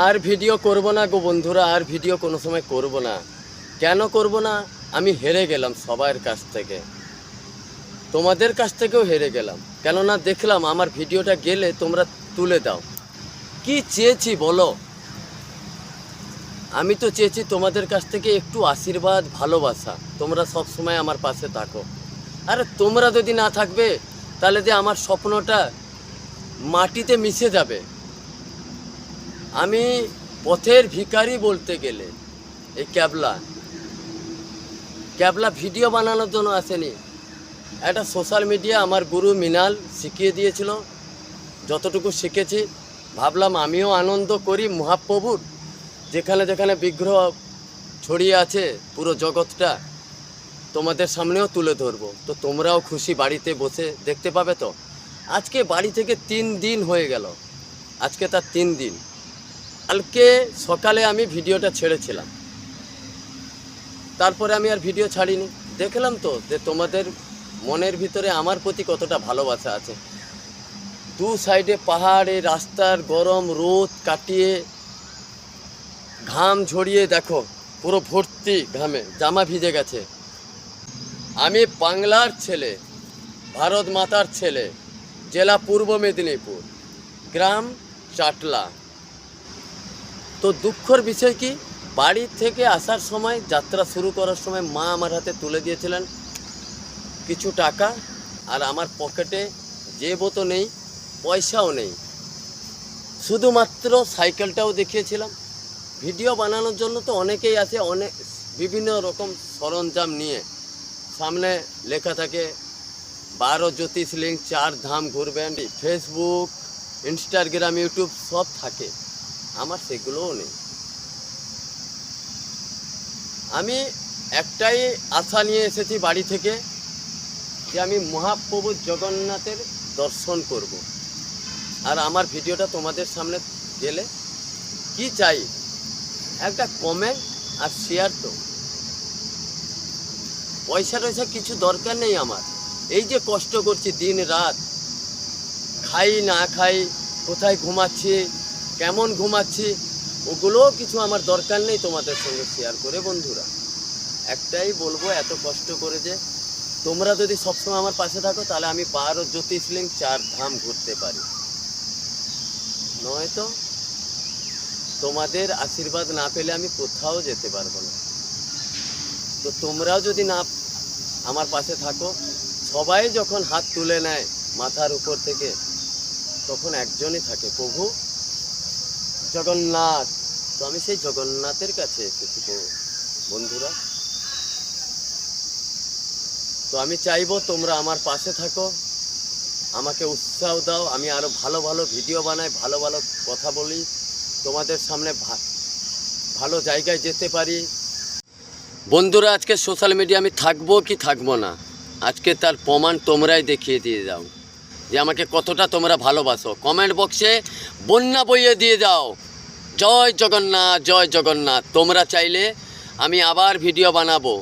আর video করব না গো বন্ধুরা, আর ভিডিও কোনো সময় করব না। কেন করব না? আমি হেরে গেলাম সবার কাছ থেকে, তোমাদের কাছ থেকেও হেরে গেলাম। কেননা দেখলাম আমার ভিডিওটা গেলে তোমরা তুলে দাও। কি চেয়েছি বলো? আমি তো চেয়েছি তোমাদের কাছ থেকে একটু আশীর্বাদ, ভালোবাসা। তোমরা সব সময় আমার পাশে থাকো। আরে তোমরা যদি না থাকবে তাহলে যে আমার স্বপ্নটা মাটিতে মিশে যাবে। আমি পথের ভিখারি বলতে গেলে। এই ক্যাবলা ভিডিও বানানোর জন্য আসেনি। একটা সোশ্যাল মিডিয়া আমার গুরু মিনাল শিখিয়ে দিয়েছিল। যতটুকু শিখেছি ভাবলাম আমিও আনন্দ করি মহাপ্রভুর। যেখানে যেখানে বিগ্রহ ছড়িয়ে আছে পুরো জগৎটা তোমাদের সামনেও তুলে ধরবো, তো তোমরাও খুশি বাড়িতে বসে দেখতে পাবে। তো আজকে বাড়ি থেকে 3 দিন হয়ে গেল, আজকে তার 3 দিন। কালকে সকালে আমি ভিডিওটা ছেড়েছিলাম, তারপরে আমি আর ভিডিও ছাড়িনি। দেখলাম তো যে তোমাদের মনের ভিতরে আমার প্রতি কতটা ভালোবাসা আছে। দু সাইডে পাহাড়ে রাস্তার গরম রোদ কাটিয়ে ঘাম ঝরিয়ে দেখো পুরো ভর্তি ঘামে, জামা ভিজে গেছে। আমি বাংলার ছেলে, ভারত মাতার ছেলে, জেলা পূর্ব মেদিনীপুর, গ্রাম চাটলা। তো দুঃখের বিষয় কি, বাড়ি থেকে আসার সময়, যাত্রা শুরু করার সময় মা আমার হাতে তুলে দিয়েছিলেন কিছু টাকা, আর আমার পকেটে জেবও তো নেই, পয়সাও নেই, শুধুমাত্র সাইকেলটাও দেখিয়েছিলাম। ভিডিও বানানোর জন্য তো অনেকেই আছে, অনেক বিভিন্ন রকম সরঞ্জাম নিয়ে। সামনে লেখা থাকে 12 জ্যোতির্লিঙ্গ, 4 ধাম ঘুরবেন, ফেসবুক, ইনস্টাগ্রাম, ইউটিউব সব থাকে। আমার সেগুলোও নেই। আমি একটাই আশা নিয়ে এসেছি বাড়ি থেকে, যে আমি মহাপ্রভু জগন্নাথের দর্শন করব। আর আমার ভিডিওটা তোমাদের সামনে গেলে কি চাই, একটা কমেন্ট আর শেয়ার। তো পয়সা টয়সা কিছু দরকার নেই আমার। এই যে কষ্ট করছি দিন রাত, খাই না খাই, কোথায় ঘুমাচ্ছি, কেমন ঘুমাচ্ছি, ওগুলোও কিছু আমার দরকার নেই তোমাদের সঙ্গে শেয়ার করে। বন্ধুরা একটাই বলবো, এত কষ্ট করে যে তোমরা যদি সবসময় আমার পাশে থাকো, তাহলে আমি 12 জ্যোতির্লিঙ্গ, 4 ধাম ঘুরতে পারি। নয়তো তোমাদের আশীর্বাদ না পেলে আমি কোথাও যেতে পারবো না। তো তোমরাও যদি না আমার পাশে থাকো, সবাই যখন হাত তুলে নেয় মাথার উপর থেকে, তখন একজনই থাকে, প্রভু জগন্নাথ। তো আমি সেই জগন্নাথের কাছে এসেছি বন্ধুরা। তো আমি চাইবো তোমরা আমার পাশে থাকো, আমাকে উৎসাহ দাও, আমি আরও ভালো ভালো ভিডিও বানাই, ভালো ভালো কথা বলি, তোমাদের সামনে ভালো জায়গায় যেতে পারি। বন্ধুরা আজকে সোশ্যাল মিডিয়া আমি থাকবো কি থাকবো না, আজকে তার প্রমাণ তোমরাই দেখিয়ে দিয়ে যাও যে আমাকে কতটা তোমরা ভালোবাসো। কমেন্ট বক্সে বন্যা বইয়ে দিয়ে যাও, জয় জগন্নাথ, জয় জগন্নাথ। তোমরা চাইলে আমি আবার ভিডিও বানাবো।